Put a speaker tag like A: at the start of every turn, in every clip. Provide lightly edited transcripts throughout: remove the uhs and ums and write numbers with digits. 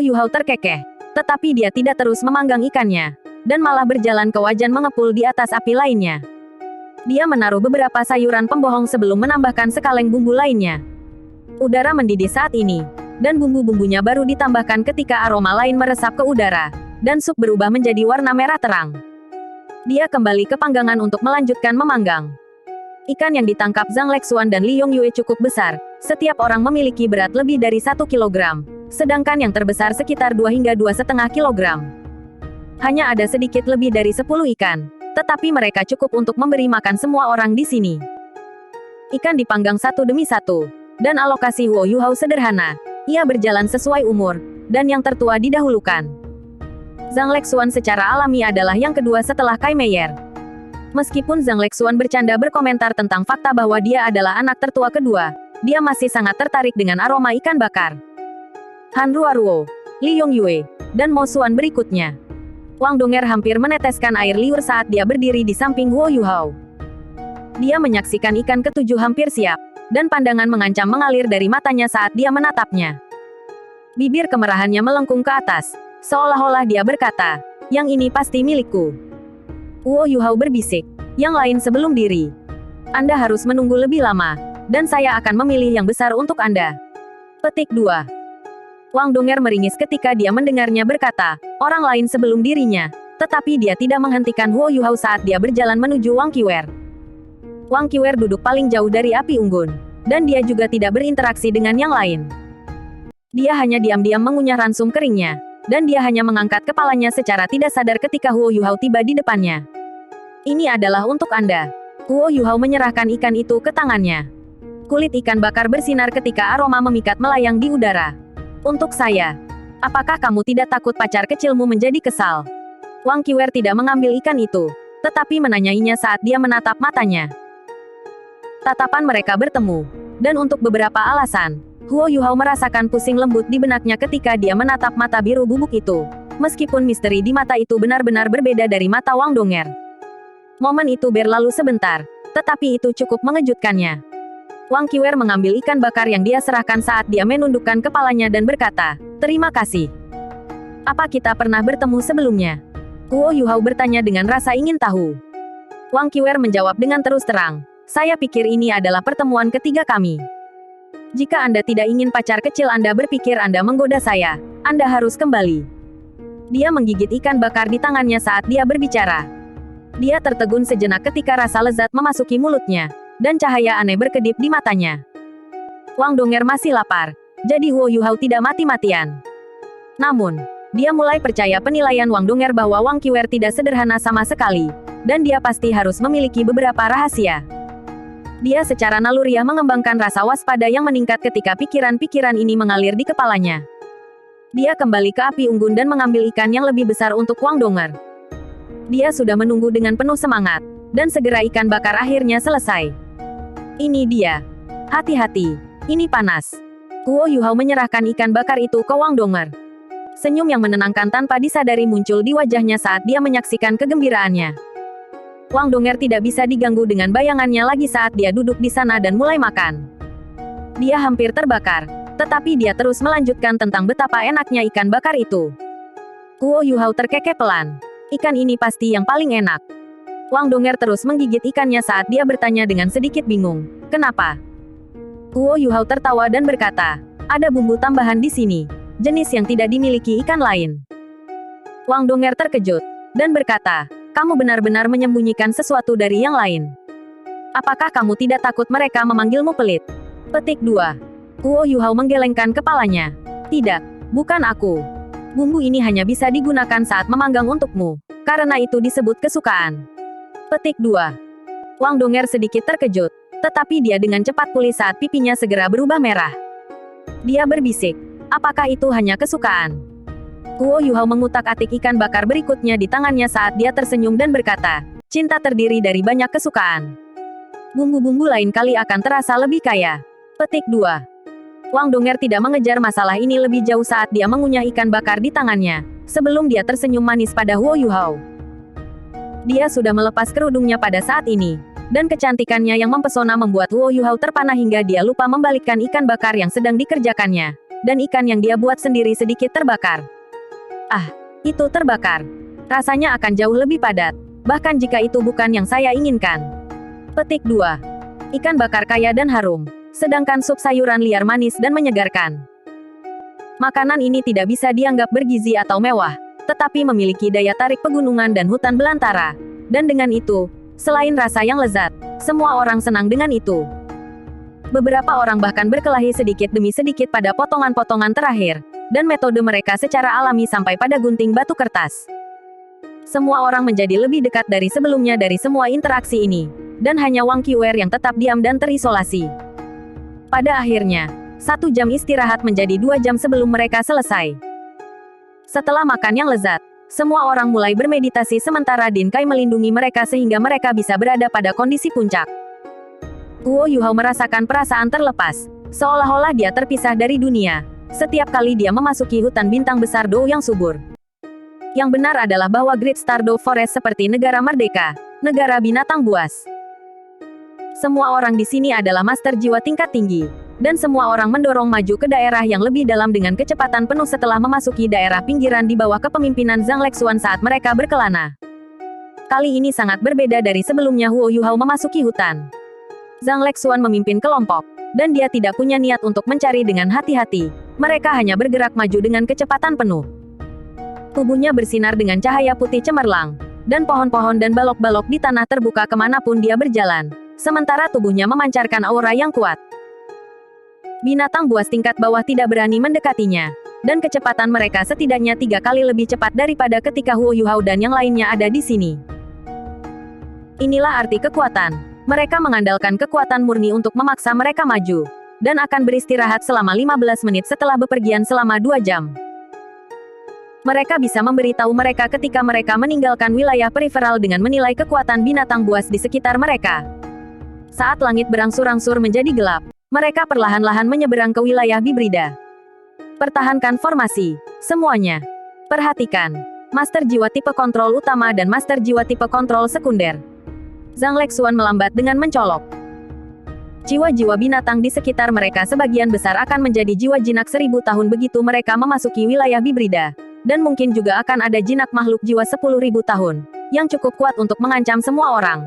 A: Yuhao terkekeh. Tetapi dia tidak terus memanggang ikannya, dan malah berjalan ke wajan mengepul di atas api lainnya. Dia menaruh beberapa sayuran pembohong sebelum menambahkan sekaleng bumbu lainnya. Udara mendidih saat ini, dan bumbu-bumbunya baru ditambahkan ketika aroma lain meresap ke udara, dan sup berubah menjadi warna merah terang. Dia kembali ke panggangan untuk melanjutkan memanggang. Ikan yang ditangkap Zhang Lexuan dan Li Yongyue cukup besar, setiap orang memiliki berat lebih dari 1 kilogram, sedangkan yang terbesar sekitar 2 hingga 2,5 kilogram. Hanya ada sedikit lebih dari 10 ikan, tetapi mereka cukup untuk memberi makan semua orang di sini. Ikan dipanggang satu demi satu, dan alokasi Huo Yuhao sederhana. Ia berjalan sesuai umur, dan yang tertua didahulukan. Zhang Lexuan secara alami adalah yang kedua setelah Kai Meier. Meskipun Zhang Lexuan bercanda berkomentar tentang fakta bahwa dia adalah anak tertua kedua, dia masih sangat tertarik dengan aroma ikan bakar. Han Ruoruo, Li Yongyue, dan Mo Xuan berikutnya. Wang Donger hampir meneteskan air liur saat dia berdiri di samping Huo Yuhao. Dia menyaksikan ikan ketujuh hampir siap, dan pandangan mengancam mengalir dari matanya saat dia menatapnya. Bibir kemerahannya melengkung ke atas, seolah-olah dia berkata, "Yang ini pasti milikku." Huo Yuhao berbisik, "Yang lain sebelum diri. Anda harus menunggu lebih lama, dan saya akan memilih yang besar untuk Anda." Petik 2. Wang Donger meringis ketika dia mendengarnya berkata, "Orang lain sebelum dirinya," tetapi dia tidak menghentikan Huo Yuhao saat dia berjalan menuju Wang Qiwer. Wang Qiwer duduk paling jauh dari api unggun, dan dia juga tidak berinteraksi dengan yang lain. Dia hanya diam-diam mengunyah ransum keringnya, dan dia hanya mengangkat kepalanya secara tidak sadar ketika Huo Yuhao tiba di depannya. "Ini adalah untuk Anda." Huo Yuhao menyerahkan ikan itu ke tangannya. Kulit ikan bakar bersinar ketika aroma memikat melayang di udara. "Untuk saya. Apakah kamu tidak takut pacar kecilmu menjadi kesal?" Wang Qiwer tidak mengambil ikan itu, tetapi menanyainya saat dia menatap matanya. Tatapan mereka bertemu, dan untuk beberapa alasan, Huo Yuhao merasakan pusing lembut di benaknya ketika dia menatap mata biru bubuk itu, meskipun misteri di mata itu benar-benar berbeda dari mata Wang Donger. Momen itu berlalu sebentar, tetapi itu cukup mengejutkannya. Wang Qiwer mengambil ikan bakar yang dia serahkan saat dia menundukkan kepalanya dan berkata, "Terima kasih. Apa kita pernah bertemu sebelumnya?" Huo Yuhao bertanya dengan rasa ingin tahu. Wang Qiwer menjawab dengan terus terang, "Saya pikir ini adalah pertemuan ketiga kami. Jika Anda tidak ingin pacar kecil Anda berpikir Anda menggoda saya, Anda harus kembali." Dia menggigit ikan bakar di tangannya saat dia berbicara. Dia tertegun sejenak ketika rasa lezat memasuki mulutnya, dan cahaya aneh berkedip di matanya. Wang Donger masih lapar, jadi Huo Yuhao tidak mati-matian. Namun, dia mulai percaya penilaian Wang Donger bahwa Wang Qiwer tidak sederhana sama sekali, dan dia pasti harus memiliki beberapa rahasia. Dia secara naluriah mengembangkan rasa waspada yang meningkat ketika pikiran-pikiran ini mengalir di kepalanya. Dia kembali ke api unggun dan mengambil ikan yang lebih besar untuk Wang Donger. Dia sudah menunggu dengan penuh semangat, dan segera ikan bakar akhirnya selesai. "Ini dia. Hati-hati, ini panas." Huo Yuhao menyerahkan ikan bakar itu ke Wang Donger. Senyum yang menenangkan tanpa disadari muncul di wajahnya saat dia menyaksikan kegembiraannya. Wang Donger tidak bisa diganggu dengan bayangannya lagi saat dia duduk di sana dan mulai makan. Dia hampir terbakar, tetapi dia terus melanjutkan tentang betapa enaknya ikan bakar itu. Huo Yuhao terkekeh pelan. "Ikan ini pasti yang paling enak." Wang Donger terus menggigit ikannya saat dia bertanya dengan sedikit bingung, "Kenapa?" Huo Yuhao tertawa dan berkata, "Ada bumbu tambahan di sini, jenis yang tidak dimiliki ikan lain." Wang Donger terkejut, dan berkata, "Kamu benar-benar menyembunyikan sesuatu dari yang lain. Apakah kamu tidak takut mereka memanggilmu pelit?" Petik 2. Huo Yuhao menggelengkan kepalanya. "Tidak, bukan aku. Bumbu ini hanya bisa digunakan saat memanggang untukmu, karena itu disebut kesukaan." Petik 2. Wang Donger sedikit terkejut, tetapi dia dengan cepat pulih saat pipinya segera berubah merah. Dia berbisik, "Apakah itu hanya kesukaan?" Huo Yuhao mengutak-atik ikan bakar berikutnya di tangannya saat dia tersenyum dan berkata, "Cinta terdiri dari banyak kesukaan. Bumbu-bumbu lain kali akan terasa lebih kaya." Petik 2. Wang Donger tidak mengejar masalah ini lebih jauh saat dia mengunyah ikan bakar di tangannya, sebelum dia tersenyum manis pada Huo Yuhao. Dia sudah melepas kerudungnya pada saat ini, dan kecantikannya yang mempesona membuat Huo Yuhao terpana hingga dia lupa membalikkan ikan bakar yang sedang dikerjakannya. dan ikan yang dia buat sendiri sedikit terbakar. Ah, itu terbakar. Rasanya akan jauh lebih padat, bahkan jika itu bukan yang saya inginkan. Petik 2. Ikan bakar kaya dan harum, sedangkan sup sayuran liar manis dan menyegarkan. Makanan ini tidak bisa dianggap bergizi atau mewah, tetapi memiliki daya tarik pegunungan dan hutan belantara. Dan dengan itu, selain rasa yang lezat, semua orang senang dengan itu. Beberapa orang bahkan berkelahi sedikit demi sedikit pada potongan-potongan terakhir, dan metode mereka secara alami sampai pada gunting batu kertas. Semua orang menjadi lebih dekat dari sebelumnya dari semua interaksi ini, dan hanya Wang Qiwer yang tetap diam dan terisolasi. Pada akhirnya, 1 jam istirahat menjadi 2 jam sebelum mereka selesai. Setelah makan yang lezat, semua orang mulai bermeditasi sementara Din Kai melindungi mereka sehingga mereka bisa berada pada kondisi puncak. Guo Yuhao merasakan perasaan terlepas, seolah-olah dia terpisah dari dunia, setiap kali dia memasuki hutan bintang besar Dou yang subur. Yang benar adalah bahwa Great Star Dou Forest seperti negara merdeka, negara binatang buas. Semua orang di sini adalah master jiwa tingkat tinggi, dan semua orang mendorong maju ke daerah yang lebih dalam dengan kecepatan penuh setelah memasuki daerah pinggiran di bawah kepemimpinan Zhang Lexuan saat mereka berkelana. Kali ini sangat berbeda dari sebelumnya Huo Yuhao memasuki hutan. Zhang Lexuan memimpin kelompok, dan dia tidak punya niat untuk mencari dengan hati-hati. Mereka hanya bergerak maju dengan kecepatan penuh. Tubuhnya bersinar dengan cahaya putih cemerlang, dan pohon-pohon dan balok-balok di tanah terbuka kemanapun dia berjalan, sementara tubuhnya memancarkan aura yang kuat. Binatang buas tingkat bawah tidak berani mendekatinya, dan kecepatan mereka setidaknya 3 kali lebih cepat daripada ketika Huo Yuhao dan yang lainnya ada di sini. Inilah arti kekuatan. Mereka mengandalkan kekuatan murni untuk memaksa mereka maju, dan akan beristirahat selama 15 menit setelah bepergian selama 2 jam. Mereka bisa memberitahu mereka ketika mereka meninggalkan wilayah periferal dengan menilai kekuatan binatang buas di sekitar mereka. Saat langit berangsur-angsur menjadi gelap, mereka perlahan-lahan menyeberang ke wilayah Bibrida. Pertahankan formasi, semuanya. Perhatikan, Master Jiwa tipe kontrol utama dan Master Jiwa tipe kontrol sekunder. Zhang Lexuan melambat dengan mencolok. Jiwa-jiwa binatang di sekitar mereka sebagian besar akan menjadi jiwa jinak 1000 tahun begitu mereka memasuki wilayah Bibrida. Dan mungkin juga akan ada jinak makhluk jiwa 10.000 tahun, yang cukup kuat untuk mengancam semua orang.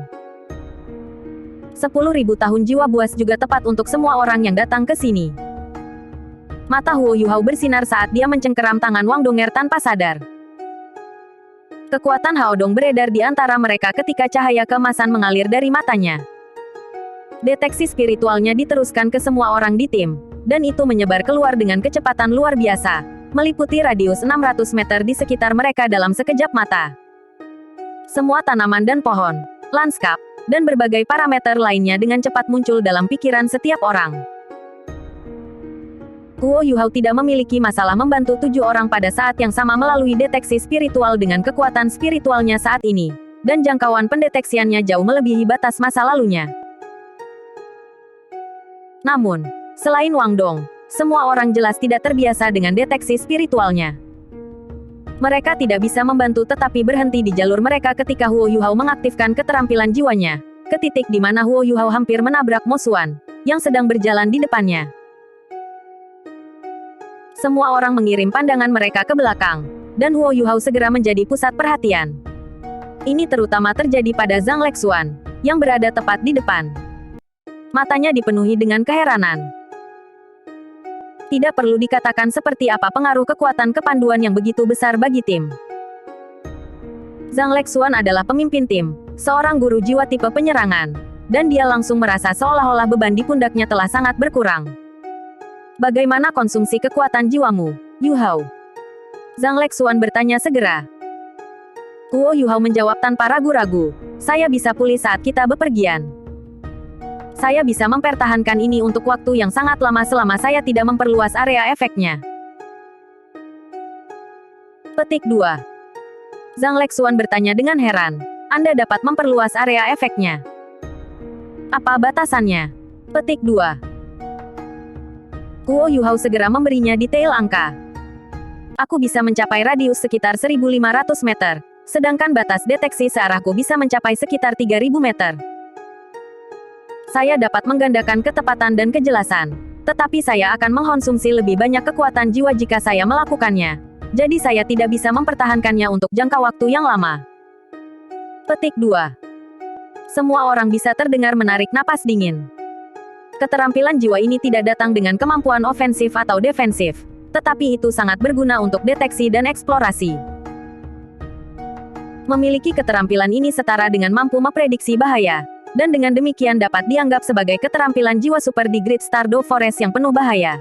A: 10.000 tahun jiwa buas juga tepat untuk semua orang yang datang ke sini. Mata Huo Yuhao bersinar saat dia mencengkeram tangan Wang Donger tanpa sadar. Kekuatan Haodong beredar di antara mereka ketika cahaya keemasan mengalir dari matanya. Deteksi spiritualnya diteruskan ke semua orang di tim, dan itu menyebar keluar dengan kecepatan luar biasa, meliputi radius 600 meter di sekitar mereka dalam sekejap mata. Semua tanaman dan pohon, lanskap, dan berbagai parameter lainnya dengan cepat muncul dalam pikiran setiap orang. Huo Yuhao tidak memiliki masalah membantu 7 orang pada saat yang sama melalui deteksi spiritual dengan kekuatan spiritualnya saat ini, dan jangkauan pendeteksiannya jauh melebihi batas masa lalunya. Namun, selain Wang Dong, semua orang jelas tidak terbiasa dengan deteksi spiritualnya. Mereka tidak bisa membantu tetapi berhenti di jalur mereka ketika Huo Yuhao mengaktifkan keterampilan jiwanya, ke titik di mana Huo Yuhao hampir menabrak Mo Xuan, yang sedang berjalan di depannya. Semua orang mengirim pandangan mereka ke belakang, dan Huo Yuhao segera menjadi pusat perhatian. Ini terutama terjadi pada Zhang Lexuan, yang berada tepat di depan. Matanya dipenuhi dengan keheranan. Tidak perlu dikatakan seperti apa pengaruh kekuatan kepanduan yang begitu besar bagi tim. Zhang Lexuan adalah pemimpin tim, seorang guru jiwa tipe penyerangan, dan dia langsung merasa seolah-olah beban di pundaknya telah sangat berkurang. Bagaimana konsumsi kekuatan jiwamu, Yuhao? Zhang Lexuan bertanya segera. Huo Yuhao menjawab tanpa ragu-ragu, saya bisa pulih saat kita bepergian. Saya bisa mempertahankan ini untuk waktu yang sangat lama selama saya tidak memperluas area efeknya. Petik 2. Zhang Lexuan bertanya dengan heran, Anda dapat memperluas area efeknya? Apa batasannya? Petik 2. Huo Yuhao segera memberinya detail angka. Aku bisa mencapai radius sekitar 1.500 meter, sedangkan batas deteksi searahku bisa mencapai sekitar 3.000 meter. Saya dapat menggandakan ketepatan dan kejelasan, Tetapi saya akan mengkonsumsi lebih banyak kekuatan jiwa jika saya melakukannya. Jadi saya tidak bisa mempertahankannya untuk jangka waktu yang lama. Petik 2. Semua orang bisa terdengar menarik napas dingin. Keterampilan jiwa ini tidak datang dengan kemampuan ofensif atau defensif, tetapi itu sangat berguna untuk deteksi dan eksplorasi. Memiliki keterampilan ini setara dengan mampu memprediksi bahaya, dan dengan demikian dapat dianggap sebagai keterampilan jiwa super di Great Stardew Forest yang penuh bahaya.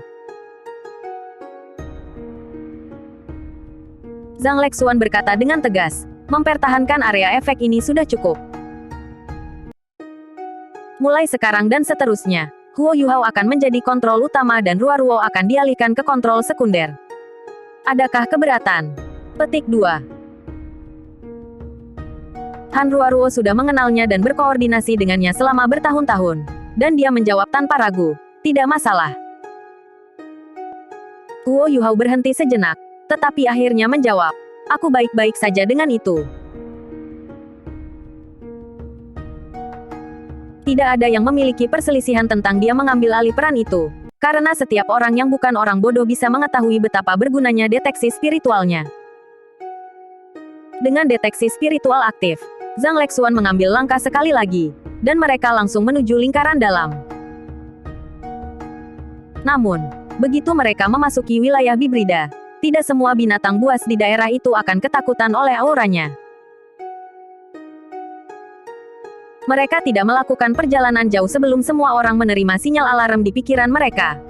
A: Zhang Lexuan berkata dengan tegas, mempertahankan area efek ini sudah cukup. Mulai sekarang dan seterusnya, Huo Yuhao akan menjadi kontrol utama dan Ruoruo akan dialihkan ke kontrol sekunder. Adakah keberatan? Petik 2. Han Ruoruo sudah mengenalnya dan berkoordinasi dengannya selama bertahun-tahun. Dan dia menjawab tanpa ragu, tidak masalah. Huo Yuhao berhenti sejenak, tetapi akhirnya menjawab, aku baik-baik saja dengan itu. Tidak ada yang memiliki perselisihan tentang dia mengambil alih peran itu, karena setiap orang yang bukan orang bodoh bisa mengetahui betapa bergunanya deteksi spiritualnya. Dengan deteksi spiritual aktif, Zhang Lexuan mengambil langkah sekali lagi, dan mereka langsung menuju lingkaran dalam. Namun, begitu mereka memasuki wilayah Bibrida, tidak semua binatang buas di daerah itu akan ketakutan oleh auranya. Mereka tidak melakukan perjalanan jauh sebelum semua orang menerima sinyal alarm di pikiran mereka.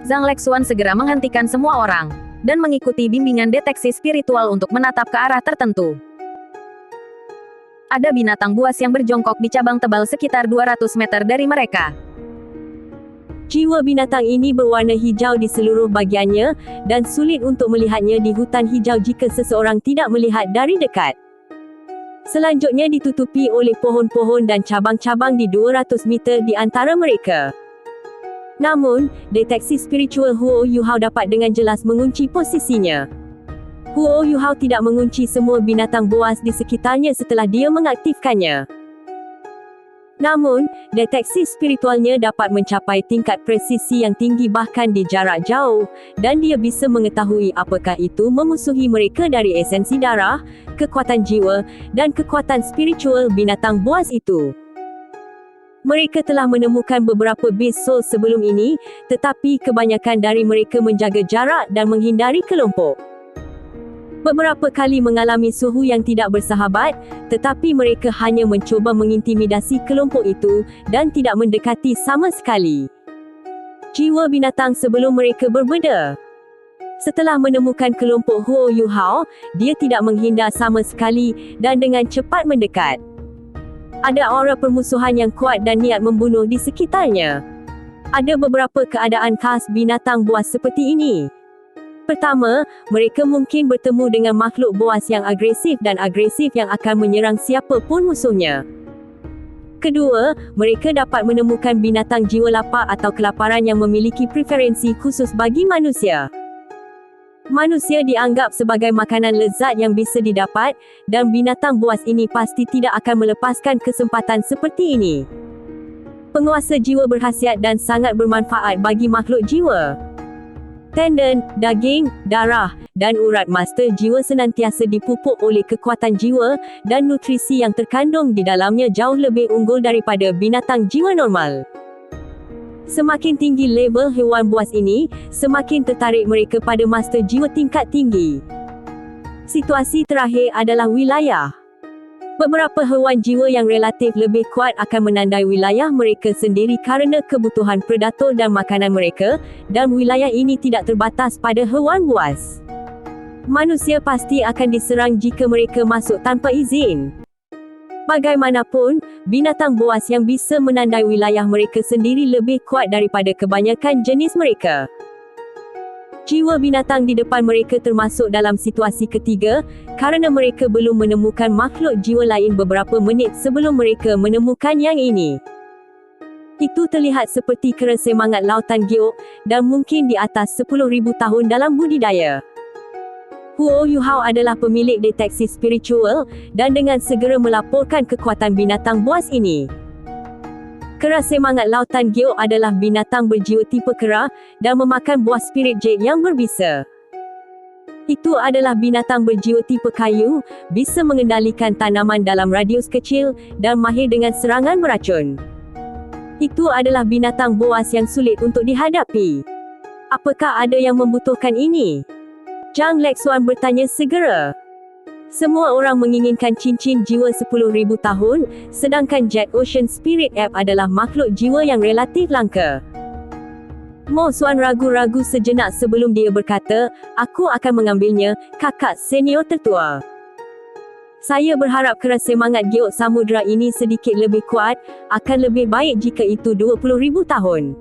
A: Zhang Lexuan segera menghentikan semua orang, dan mengikuti bimbingan deteksi spiritual untuk menatap ke arah tertentu. Ada binatang buas yang berjongkok di cabang tebal sekitar 200 meter dari mereka.
B: Jiwa binatang ini berwarna hijau di seluruh bagiannya, dan sulit untuk melihatnya di hutan hijau jika seseorang tidak melihat dari dekat. Selanjutnya ditutupi oleh pohon-pohon dan cabang-cabang di 200 meter di antara mereka. Namun, deteksi spiritual Huo Yuhao dapat dengan jelas mengunci posisinya. Huo Yuhao tidak mengunci semua binatang buas di sekitarnya setelah dia mengaktifkannya. Namun, deteksi spiritualnya dapat mencapai tingkat presisi yang tinggi bahkan di jarak jauh, dan dia bisa mengetahui apakah itu memusuhi mereka dari esensi darah, kekuatan jiwa, dan kekuatan spiritual binatang buas itu. Mereka telah menemukan beberapa beast soul sebelum ini, tetapi kebanyakan dari mereka menjaga jarak dan menghindari kelompok. Beberapa kali mengalami suhu yang tidak bersahabat, tetapi mereka hanya mencuba mengintimidasi kelompok itu, dan tidak mendekati sama sekali. Jiwa binatang sebelum mereka berbeza. Setelah menemukan kelompok Huo Yuhao, dia tidak menghindar sama sekali, dan dengan cepat mendekat. Ada aura permusuhan yang kuat dan niat membunuh di sekitarnya. Ada beberapa keadaan khas binatang buas seperti ini. Pertama, mereka mungkin bertemu dengan makhluk buas yang agresif yang akan menyerang siapa pun musuhnya. Kedua, mereka dapat menemukan binatang jiwa lapar atau kelaparan yang memiliki preferensi khusus bagi manusia. Manusia dianggap sebagai makanan lezat yang bisa didapat, dan binatang buas ini pasti tidak akan melepaskan kesempatan seperti ini. Penguasa jiwa berkhasiat dan sangat bermanfaat bagi makhluk jiwa. Tendon, daging, darah, dan urat master jiwa senantiasa dipupuk oleh kekuatan jiwa, dan nutrisi yang terkandung di dalamnya jauh lebih unggul daripada binatang jiwa normal. Semakin tinggi level hewan buas ini, semakin tertarik mereka pada master jiwa tingkat tinggi. Situasi terakhir adalah wilayah. Beberapa hewan jiwa yang relatif lebih kuat akan menandai wilayah mereka sendiri kerana kebutuhan predator dan makanan mereka, dan wilayah ini tidak terbatas pada hewan buas. Manusia pasti akan diserang jika mereka masuk tanpa izin. Bagaimanapun, binatang buas yang bisa menandai wilayah mereka sendiri lebih kuat daripada kebanyakan jenis mereka. Jiwa binatang di depan mereka termasuk dalam situasi ketiga, kerana mereka belum menemukan makhluk jiwa lain beberapa menit sebelum mereka menemukan yang ini. Itu terlihat seperti kera semangat lautan giok, dan mungkin di atas 10,000 tahun dalam budidaya. Huo Yuhao adalah pemilik deteksi spiritual, dan dengan segera melaporkan kekuatan binatang buas ini. Kera semangat lautan giok adalah binatang berjiwa tipe kera dan memakan buah spirit jade yang berbisa. Itu adalah binatang berjiwa tipe kayu, bisa mengendalikan tanaman dalam radius kecil dan mahir dengan serangan beracun. Itu adalah binatang boas yang sulit untuk dihadapi. Apakah ada yang membutuhkan ini? Zhang Lexuan bertanya segera. Semua orang menginginkan cincin jiwa 10,000 tahun, sedangkan Jet Ocean Spirit App adalah makhluk jiwa yang relatif langka. Mo Xuan ragu-ragu sejenak sebelum dia berkata, aku akan mengambilnya, kakak senior tertua. Saya berharap kera semangat giok samudra ini sedikit lebih kuat, akan lebih baik jika itu 20,000 tahun.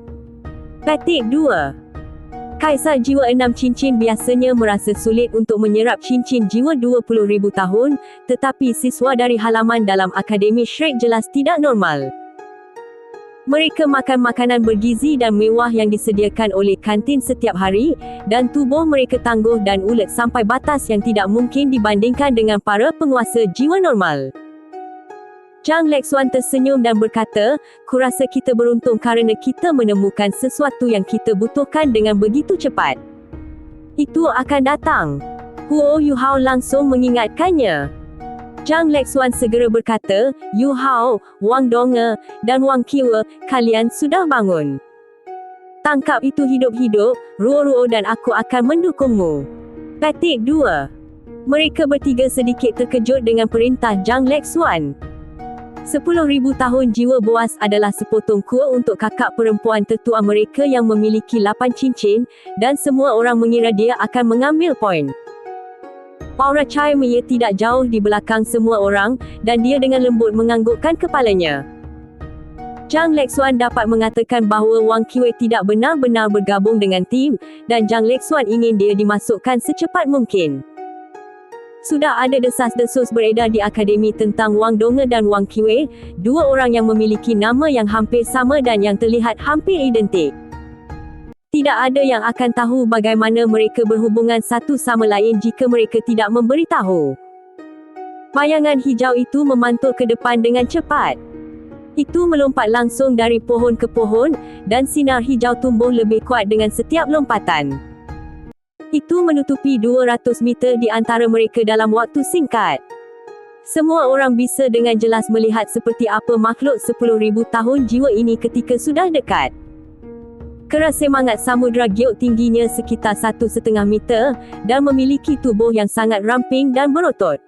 B: Petik 2. Kaisar jiwa 6 cincin biasanya merasa sulit untuk menyerap cincin jiwa 20,000 tahun, tetapi siswa dari halaman dalam Akademi Shrek jelas tidak normal. Mereka makan makanan bergizi dan mewah yang disediakan oleh kantin setiap hari, dan tubuh mereka tangguh dan ulet sampai batas yang tidak mungkin dibandingkan dengan para penguasa jiwa normal. Zhang Lexuan tersenyum dan berkata, kurasa kita beruntung kerana kita menemukan sesuatu yang kita butuhkan dengan begitu cepat. Itu akan datang. Huo Yuhao langsung mengingatkannya. Zhang Lexuan segera berkata, Yuhao, Wang Donge, dan Wang Qiwe, kalian sudah bangun. Tangkap itu hidup-hidup, Ruo-Ruo dan aku akan mendukungmu. Petik 2. Mereka bertiga sedikit terkejut dengan perintah Zhang Lexuan. 10,000 tahun jiwa boas adalah sepotong kua untuk kakak perempuan tertua mereka yang memiliki 8 cincin, dan semua orang mengira dia akan mengambil poin. Aura Chai-Mei tidak jauh di belakang semua orang, dan dia dengan lembut menganggukkan kepalanya. Zhang Lexuan dapat mengatakan bahawa Wang Qiwe tidak benar-benar bergabung dengan tim, dan Zhang Lexuan ingin dia dimasukkan secepat mungkin. Sudah ada desas-desus beredar di akademi tentang Wang Donge dan Wang Qiwe, dua orang yang memiliki nama yang hampir sama dan yang terlihat hampir identik. Tidak ada yang akan tahu bagaimana mereka berhubungan satu sama lain jika mereka tidak memberitahu. Bayangan hijau itu memantul ke depan dengan cepat. Itu melompat langsung dari pohon ke pohon, dan sinar hijau tumbuh lebih kuat dengan setiap lompatan. Itu menutupi 200 meter di antara mereka dalam waktu singkat. Semua orang bisa dengan jelas melihat seperti apa makhluk 10,000 tahun jiwa ini ketika sudah dekat. Kera semangat samudra giok tingginya sekitar 1,5 meter, dan memiliki tubuh yang sangat ramping dan berotot.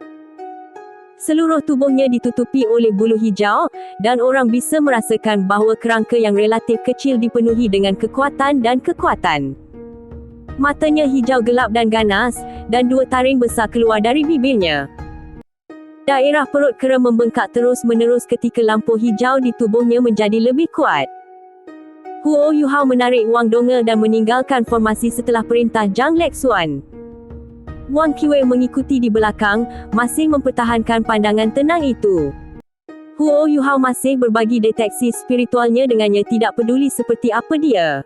B: Seluruh tubuhnya ditutupi oleh bulu hijau, dan orang bisa merasakan bahawa kerangka yang relatif kecil dipenuhi dengan kekuatan dan kekuatan. Matanya hijau gelap dan ganas, dan dua taring besar keluar dari bibirnya. Daerah perut kera membengkak terus-menerus ketika lampu hijau di tubuhnya menjadi lebih kuat. Huo Yuhao menarik Wang Donge dan meninggalkan formasi setelah perintah Zhang Lexuan. Wang Qiwe mengikuti di belakang, masih mempertahankan pandangan tenang itu. Huo Yuhao masih berbagi deteksi spiritualnya dengannya, tidak peduli seperti apa dia.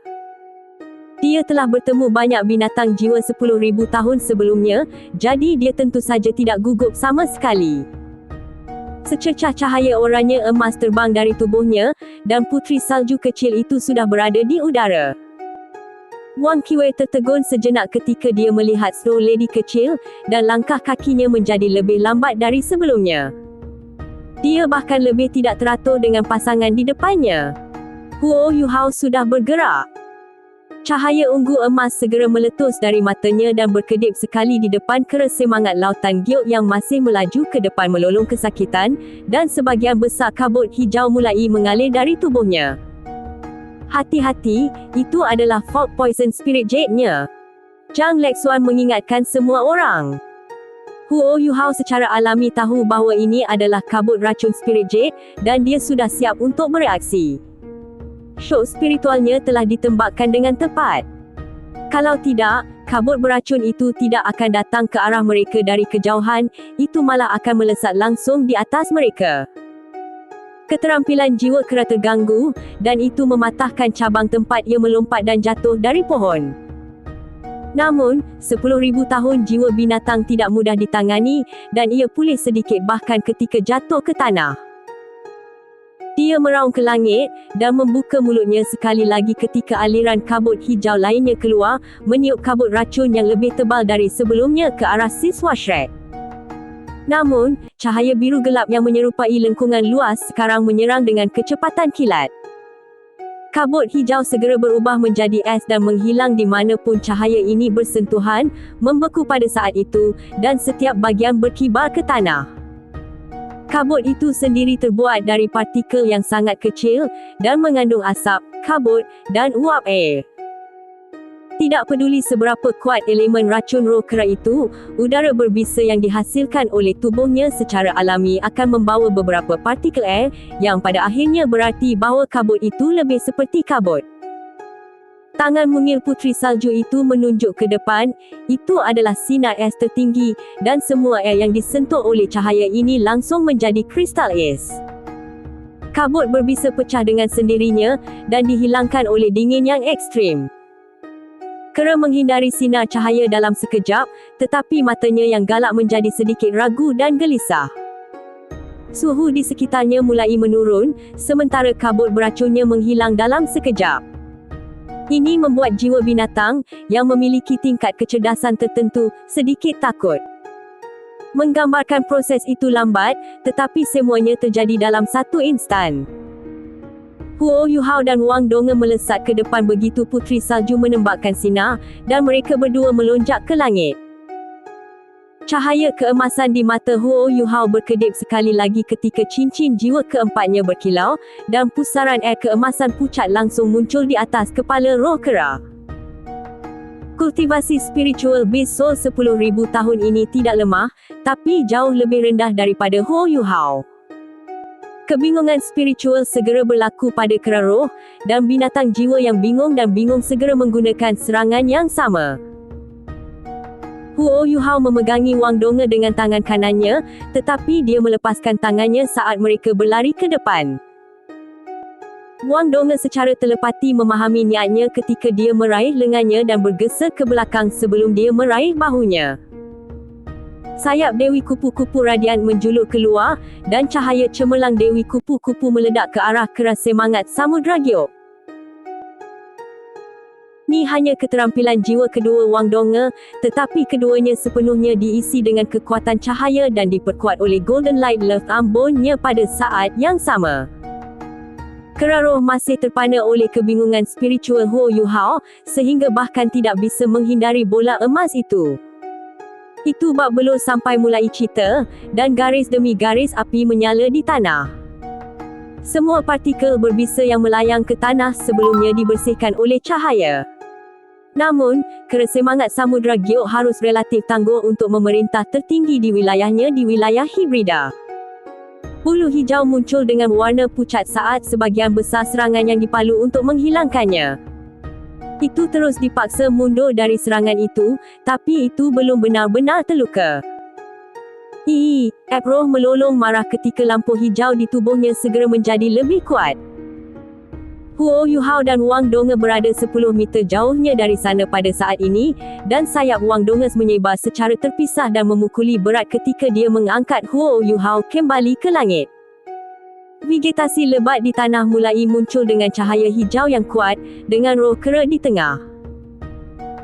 B: Dia telah bertemu banyak binatang jiwa 10,000 tahun sebelumnya, jadi dia tentu saja tidak gugup sama sekali. Secercah cahaya oranye emas terbang dari tubuhnya, dan putri salju kecil itu sudah berada di udara. Wang Qiwe tertegun sejenak ketika dia melihat Snow Lady kecil, dan langkah kakinya menjadi lebih lambat dari sebelumnya. Dia bahkan lebih tidak teratur dengan pasangan di depannya. Huo Yuhao sudah bergerak. Cahaya ungu emas segera meletus dari matanya dan berkedip sekali di depan kera semangat lautan giok yang masih melaju ke depan melolong kesakitan, dan sebahagian besar kabut hijau mulai mengalir dari tubuhnya. Hati-hati, itu adalah fog poison spirit jade-nya. Zhang Lexuan mengingatkan semua orang. Huo Yuhao secara alami tahu bahawa ini adalah kabut racun spirit jade, dan dia sudah siap untuk bereaksi. Syok spiritualnya telah ditembakkan dengan tepat. Kalau tidak, kabut beracun itu tidak akan datang ke arah mereka dari kejauhan, itu malah akan melesat langsung di atas mereka. Keterampilan jiwa kera terganggu, dan itu mematahkan cabang tempat ia melompat dan jatuh dari pohon. Namun, 10,000 tahun jiwa binatang tidak mudah ditangani, dan ia pulih sedikit bahkan ketika jatuh ke tanah. Dia meraung ke langit dan membuka mulutnya sekali lagi ketika aliran kabut hijau lainnya keluar, meniup kabut racun yang lebih tebal dari sebelumnya ke arah siswa Shrek. Namun, cahaya biru gelap yang menyerupai lengkungan luas sekarang menyerang dengan kecepatan kilat. Kabut hijau segera berubah menjadi es dan menghilang di mana pun cahaya ini bersentuhan, membeku pada saat itu, dan setiap bahagian berkibar ke tanah. Kabut itu sendiri terbuat dari partikel yang sangat kecil dan mengandung asap, kabut, dan uap air. Tidak peduli seberapa kuat elemen racun roh kera itu, udara berbisa yang dihasilkan oleh tubuhnya secara alami akan membawa beberapa partikel air, yang pada akhirnya berarti bahawa kabut itu lebih seperti kabut. Tangan mungil puteri salju itu menunjuk ke depan, itu adalah sinar es tertinggi, dan semua air yang disentuh oleh cahaya ini langsung menjadi kristal es. Kabut berbisa pecah dengan sendirinya, dan dihilangkan oleh dingin yang ekstrim. Kera menghindari sinar cahaya dalam sekejap, tetapi matanya yang galak menjadi sedikit ragu dan gelisah. Suhu di sekitarnya mulai menurun, sementara kabut beracunnya menghilang dalam sekejap. Ini membuat jiwa binatang, yang memiliki tingkat kecerdasan tertentu, sedikit takut. Menggambarkan proses itu lambat, tetapi semuanya terjadi dalam satu instan. Huo Yuhao dan Wang Donge melesat ke depan begitu puteri salju menembakkan sinar, dan mereka berdua melonjak ke langit. Cahaya keemasan di mata Huo Yuhao berkedip sekali lagi ketika cincin jiwa keempatnya berkilau, dan pusaran air keemasan pucat langsung muncul di atas kepala roh kera. Kultivasi spiritual base soul 10,000 tahun ini tidak lemah, tapi jauh lebih rendah daripada Huo Yuhao. Kebingungan spiritual segera berlaku pada kera roh, dan binatang jiwa yang bingung dan bingung segera menggunakan serangan yang sama. Huo Yuhao memegangi Wang Donge dengan tangan kanannya, tetapi dia melepaskan tangannya saat mereka berlari ke depan. Wang Donge secara telepati memahami niatnya ketika dia meraih lengannya dan bergesa ke belakang sebelum dia meraih bahunya. Sayap Dewi Kupu-Kupu Radian menjulur keluar, dan cahaya cemerlang Dewi Kupu-Kupu meledak ke arah kera semangat Samudra Giok. Ni hanya keterampilan jiwa kedua Wang Donge, tetapi keduanya sepenuhnya diisi dengan kekuatan cahaya dan diperkuat oleh Golden Light Love Ambon-nya pada saat yang sama. Kera roh masih terpana oleh kebingungan spiritual Huo Yuhao, sehingga bahkan tidak bisa menghindari bola emas itu. Itu bab belur sampai mulai cita, dan garis demi garis api menyala di tanah. Semua partikel berbisa yang melayang ke tanah sebelumnya dibersihkan oleh cahaya. Namun, kera semangat Samudra Giok harus relatif tangguh untuk memerintah tertinggi di wilayahnya di wilayah hibrida. Bulu hijau muncul dengan warna pucat saat sebahagian besar serangan yang dipalu untuk menghilangkannya. Itu terus dipaksa mundur dari serangan itu, tapi itu belum benar-benar terluka. Roh melolong marah ketika lampu hijau di tubuhnya segera menjadi lebih kuat. Huo Yuhao dan Wang Donge berada 10 meter jauhnya dari sana pada saat ini, dan sayap Wang Donge menyebar secara terpisah dan memukuli berat ketika dia mengangkat Huo Yuhao kembali ke langit. Vegetasi lebat di tanah mulai muncul dengan cahaya hijau yang kuat, dengan roh kera di tengah.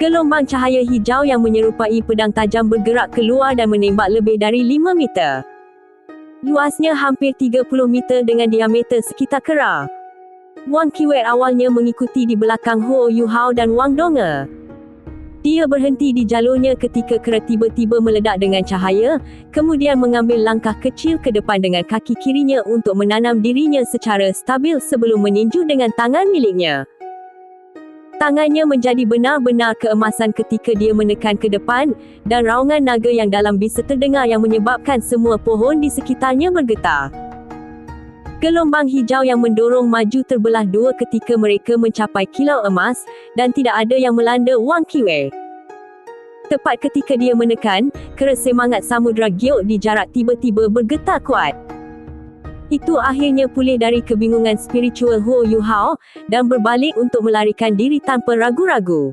B: Gelombang cahaya hijau yang menyerupai pedang tajam bergerak keluar dan menembak lebih dari 5 meter. Luasnya hampir 30 meter dengan diameter sekitar kera. Wang Qiwet awalnya mengikuti di belakang Huo Yuhao dan Wang Donge. Dia berhenti di jalurnya ketika kera tiba-tiba meledak dengan cahaya, kemudian mengambil langkah kecil ke depan dengan kaki kirinya untuk menanam dirinya secara stabil sebelum meninju dengan tangan miliknya. Tangannya menjadi benar-benar keemasan ketika dia menekan ke depan, dan raungan naga yang dalam bisa terdengar yang menyebabkan semua pohon di sekitarnya bergetar. Gelombang hijau yang mendorong maju terbelah dua ketika mereka mencapai kilau emas, dan tidak ada yang melanda Wang Qiwei. Tepat ketika dia menekan, kera semangat Samudra Giok di jarak tiba-tiba bergetar kuat. Itu akhirnya pulih dari kebingungan spiritual Huo Yuhao, dan berbalik untuk melarikan diri tanpa ragu-ragu.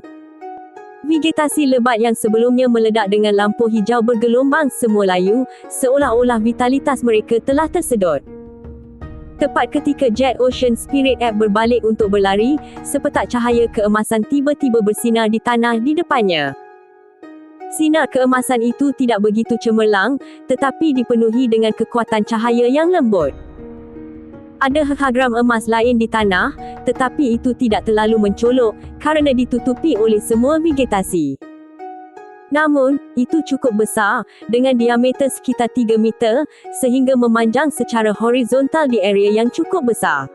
B: Vegetasi lebat yang sebelumnya meledak dengan lampu hijau bergelombang semua layu, seolah-olah vitalitas mereka telah tersedot. Tepat ketika Jet Ocean Spirit App berbalik untuk berlari, sepetak cahaya keemasan tiba-tiba bersinar di tanah di depannya. Sinar keemasan itu tidak begitu cemerlang, tetapi dipenuhi dengan kekuatan cahaya yang lembut. Ada hexagram emas lain di tanah, tetapi itu tidak terlalu mencolok kerana ditutupi oleh semua vegetasi. Namun, itu cukup besar, dengan diameter sekitar 3 meter, sehingga memanjang secara horizontal di area yang cukup besar.